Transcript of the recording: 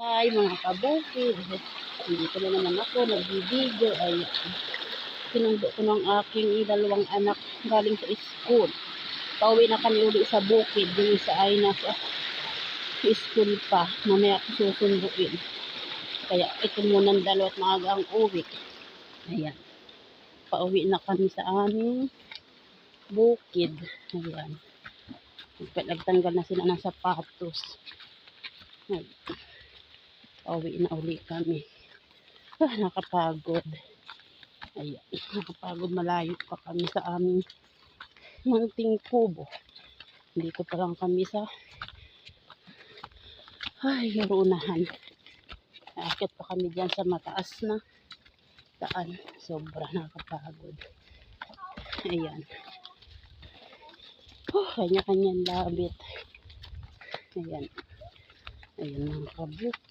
Hi mga kabukid, dito na naman ako nagbibideo. Ay sinundo ko ng aking dalawang anak galing sa school. Pauwi na kami uli sa bukid, yung isa ay nasa school pa, mamaya ako susunduin. Kaya ito muna ang dalawa at maaga ang uwi. Ayan, pauwi na kami sa aming bukid. Ayan, nagtanggal na sila ng sapatos. Ayan, pauwi na uli kami. Nakapagod. Ayan, nakapagod, malayo pa kami sa aming munting kubo. Dito pa lang kami sa unahan. Aakit pa kami dyan sa mataas na daan. Sobra nakapagod. Ayan. Kanya-kanyang labit. Ayan. Ayan mga kabuk.